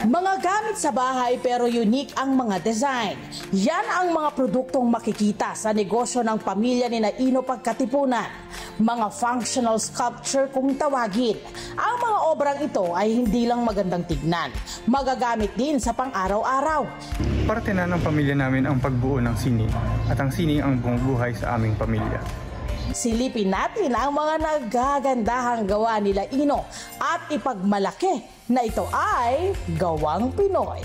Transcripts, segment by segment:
Mga gamit sa bahay pero unique ang mga design. Yan ang mga produktong makikita sa negosyo ng pamilya ni Ino Pagkatipunan. Mga functional sculpture kung tawagin. Ang mga obrang ito ay hindi lang magandang tignan. Magagamit din sa pang-araw-araw. Parte na ng pamilya namin ang pagbuo ng sining at ang sining ang bumubuhay sa aming pamilya. Silipin natin ang mga nagagandahang gawa nila Ino at ipagmalaki na ito ay gawang Pinoy.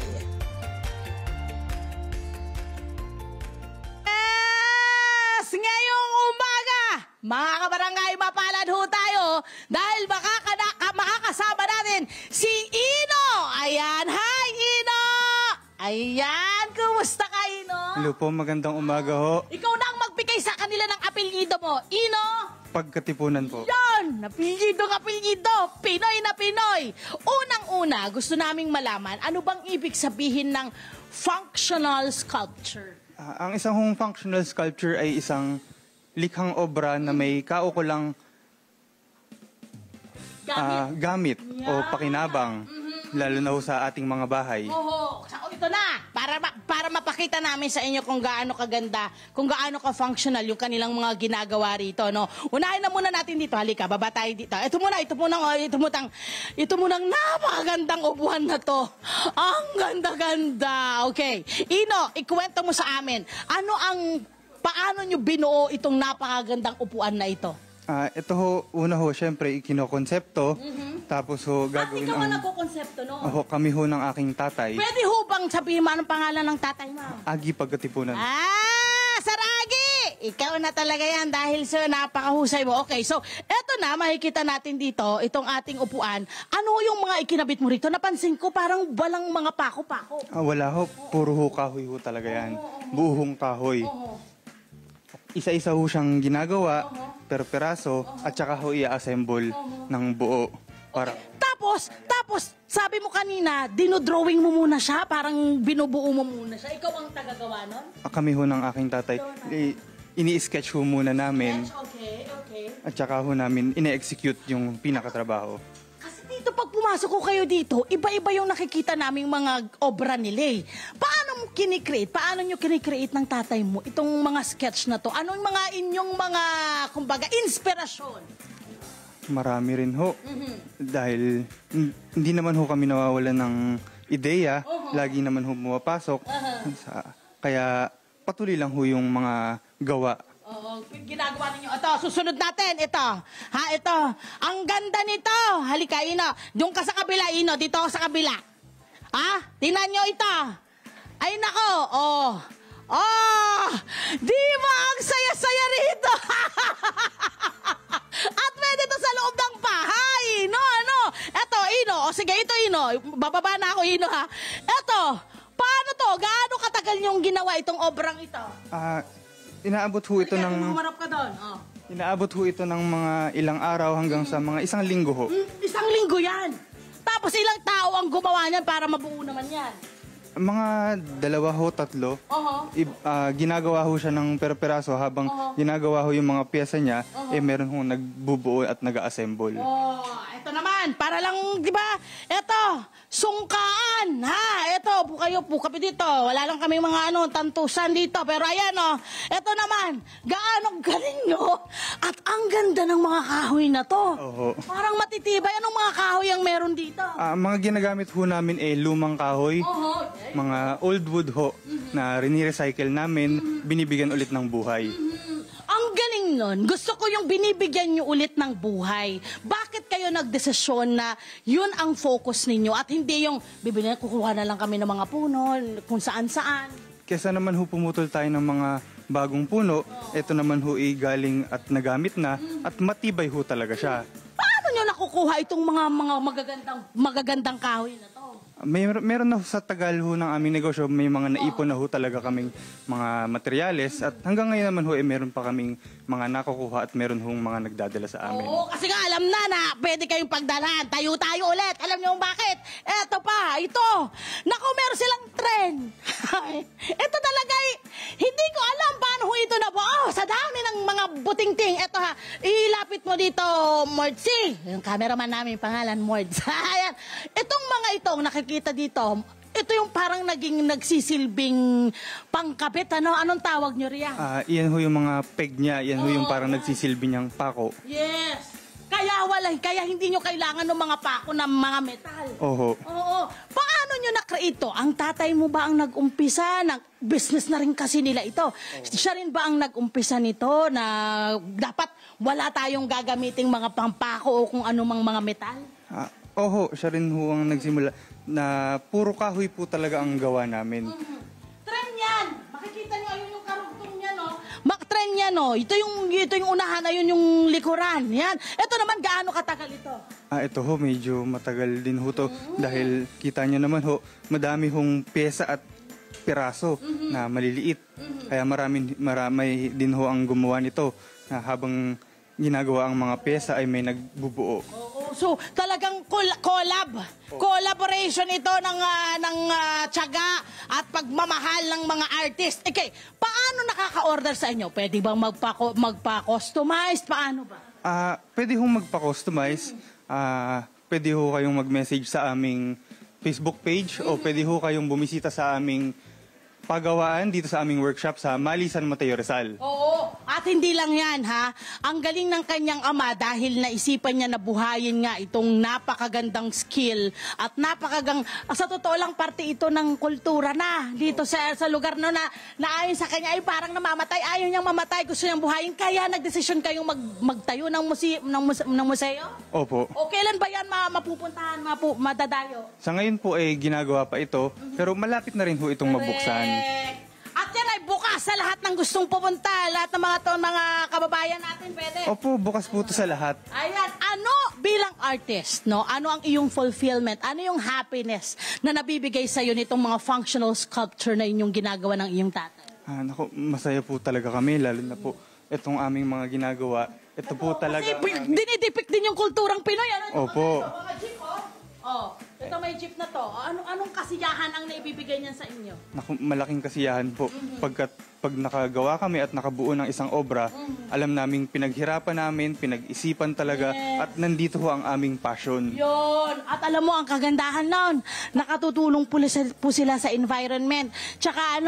Yes! Ngayong umaga, mga kabarangay, mapalad ho tayo dahil makakasama natin si Ino. Ayan, hi Ino! Ayan, kumusta ka Ino? Hello po, magandang umaga ho. Ikaw na ang magbigay sa kanila ng apelyido mo, Ino? Pagkatipunan po. Yan! Apelyido, Pinoy na Pinoy! Unang-una, gusto naming malaman, ano bang ibig sabihin ng functional sculpture? Ang isang hong functional sculpture ay isang likhang obra na may kaukulang gamit o pakinabang, lalo na ho sa ating mga bahay. Oo, ito na, para mapakita namin sa inyo kung gaano kaganda, kung gaano ka-functional yung kanilang mga ginagawa rito, no? Unahin na muna natin dito, halika, baba tayo dito. Ito munang napakagandang upuan na to. Ang ganda-ganda. Okay, Ino, ikwento mo sa amin, paano nyo binuo itong napakagandang upuan na ito? Ito ho, una ho, syempre, ikinokonsepto. Tapos ho, gagawin ikaw ang nagkukonsepto, no? kami ho ng aking tatay. Pwede ho bang sabihin mo anong pangalan ng tatay mo? Agi Pagkatipunan. Sir Agi! Ikaw na talaga yan dahil sa napakahusay mo. Okay, so eto na, makikita natin dito, itong ating upuan. Ano yung mga ikinabit mo rito? Napansin ko parang walang mga pako-pako. Wala ho, puro ho kahoy ho talaga yan. Buhong kahoy. Isa-isa ho siyang ginagawa, per peraso, at saka ho i-assemble ng buo. Para... Tapos, sabi mo kanina, dinodrawing mo muna siya, parang binubuo mo muna siya. Ikaw ang tagagawa nun? Kami ho ng aking tatay, ini-sketch ho muna namin. Okay. At saka ho namin ine-execute yung pinakatrabaho. Kasi dito, pag pumasok ko kayo dito, iba-iba yung nakikita naming mga obra nila eh. Paano nyo kinikreate ng tatay mo itong mga sketch na to? Ano yung mga inyong mga, kumbaga, inspirasyon? Marami rin ho. Dahil hindi naman ho kami nawawalan ng ideya. Lagi naman ho pumapasok. Kaya patuloy lang ho yung mga gawa. Ginagawa ninyo. Ito, susunod natin. Ito. Ito. Ang ganda nito. Halika, Ino. Doon ka sa kabila, Ino. Dito ako sa kabila. Tingnan nyo ito. Ay, nako. Di ba ang saya-saya rito? At pwede to sa loob ng bahay. Eto, Ino. Sige, ito, Ino. Bababa na ako, Ino, ha. Eto, paano to? Gaano katagal niyong ginawa itong obrang ito? Inaabot ho ito ng... Humarap ka doon. Inaabot ho ito ng mga ilang araw hanggang sa mga isang linggo ho. Isang linggo yan. Tapos ilang tao ang gumawa niyan para mabuo naman yan? Mga 2 ho, 3. Ginagawa ho siya ng per-peraso habang ginagawa ho yung mga pyesa niya, meron ho nagbubuo at nag-assemble. Ito naman, para lang, di ba? Ito, sungkaan, ha? Ito, kapi dito. Wala lang kami mga tantusan dito. Pero ayan, ito naman, gaano galing, no? At ang ganda ng mga kahoy na to. Parang matitibay. Anong mga kahoy ang meron dito? Mga ginagamit ho namin lumang kahoy. Mga old wood ho na rini-recycle namin, binibigyan ulit ng buhay. Ang galing nun. Gusto ko yung binibigyan nyo ulit ng buhay. Bakit kayo nagdesisyon na yun ang focus ninyo at hindi yung kukuha na lang kami ng mga puno kung saan-saan? Kesa naman ho pumutol tayo ng mga bagong puno, ito naman ho galing at nagamit na at matibay ho talaga siya. Paano nyo nakukuha itong mga magagandang kahoy na to? Meron na sa tagal ho ng aming negosyo, may mga naipon na ho talaga kaming mga materyales at hanggang ngayon naman ho meron pa kaming mga nakukuha at meron hong mga nagdadala sa amin. Oo, kasi nga alam na pwede kayong pagdalhan. Tayo ulit. Alam niyo bakit? Eto pa, ito. Naku, meron silang trend. Ito talaga hindi ko alam paano ito nabuo. Sa dami ng mga Butingting, eto ha, ilapit mo dito, Mordsi. Yung cameraman namin, pangalan, Mords. Ayan. Itong mga itong nakikita dito, ito yung parang nagsisilbing pangkabit, ano? Anong tawag nyo riyan? Iyan ho yung mga peg niya, iyan ho yung parang nagsisilbi niyang pako. Yes. Kaya hindi nyo kailangan ng mga pako ng mga metal. Oho. Oo. Paano nyo na-create ito? Ang tatay mo ba ang nag-umpisa? Business na rin kasi nila ito. Siya rin ba ang nag-umpisa nito na dapat wala tayong gagamiting mga pampako o kung anumang mga metal? Oho, siya rin ho ang nagsimula na puro kahoy po talaga ang gawa namin. Trend yan! Makikita nyo, ayun yung karugtong niya, no? Trend yan, no? Ito yung unahan, ayun yung likuran. Yan. Ito naman, gaano katagal ito? Ito ho, medyo matagal din ho to. Dahil kita nyo naman ho, madami hong pyesa at piraso na maliliit. Kaya marami din ho ang gumawa nito na habang ginagawa ang mga pyesa ay may nagbubuo. So, talagang collaboration ito ng tiyaga at pagmamahal ng mga artist. Okay, paano nakaka-order sa inyo? Pwede bang magpa-customize? Paano ba? Pwede hong magpa-customize. Pwede ho kayong mag-message sa aming Facebook page o pwede ho kayong bumisita sa aming pagawaan dito sa aming workshop sa Malisan, Mateo, Rizal. Oo, at hindi lang yan ha. Ang galing ng kanyang ama dahil naisipan niya na buhayin nga itong napakagandang skill at sa totoo lang parte ito ng kultura na dito sa lugar no na ayon sa kanya ay parang namamatay. Ayaw niyang mamatay, gusto niyang buhayin. Kaya nagdesisyon kayong magtayo ng museo? Opo. O kailan ba yan mapupuntahan, madadayo? Sa ngayon po ay ginagawa pa ito, pero malapit na rin ho itong mabuksan. At yan ay bukas sa lahat ng gustong pupunta. Lahat ng mga kababayan natin, pwede. Opo, bukas po ito sa lahat. Ayan, ano bilang artist, no? Ano ang iyong fulfillment? Ano yung happiness na nabibigay sa iyo nitong mga functional sculpture na inyong ginagawa ng iyong tatay? Naku, masaya po talaga kami, lalo na po itong aming mga ginagawa. Ito po talaga. Kasi dinidepict din yung kulturang Pinoy. Ano? Opo. Mga jeep, ito may jeep na to. Anong kasiyahan ang naibibigay niyan sa inyo? Naku, malaking kasiyahan po. Pag nakagawa kami at nakabuo ng isang obra, alam naming pinaghirapan namin, pinag-isipan talaga, at nandito ho ang aming passion. Yun. At alam mo, ang kagandahan nun, nakatutulong po sila sa environment. Tsaka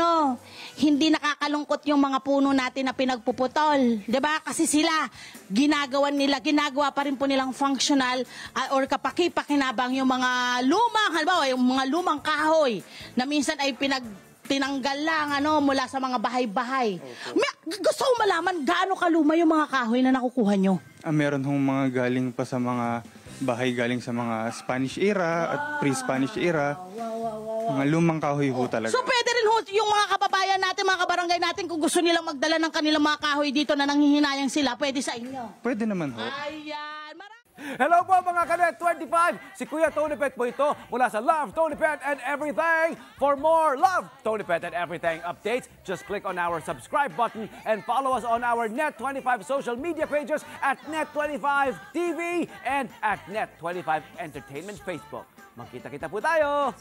hindi nakakalungkot yung mga puno natin na pinagpuputol. 'Di ba? Kasi sila, ginagawa pa rin po nilang functional or kapaki-pakinabang yung mga halimbawa, yung mga lumang kahoy na minsan ay tinanggal lang mula sa mga bahay-bahay. Gusto ko malaman gaano kaluma yung mga kahoy na nakukuha nyo? Meron hong mga galing pa sa mga bahay galing sa mga Spanish era at pre-Spanish era. Mga lumang kahoy ho talaga. So pwede rin ho yung mga kababayan natin, mga kabarangay natin, kung gusto nilang magdala ng kanilang mga kahoy dito na nanghihinayang sila, pwede sa inyo? Pwede naman ho. Ayan. Hello po mga Kanet 25! Si Kuya Tony Pet po ito mula sa Love, Tony Pet and Everything. For more Love, Tony Pet and Everything updates, just click on our subscribe button and follow us on our Net25 social media pages at Net25 TV and at Net25 Entertainment Facebook. Magkita-kita po tayo!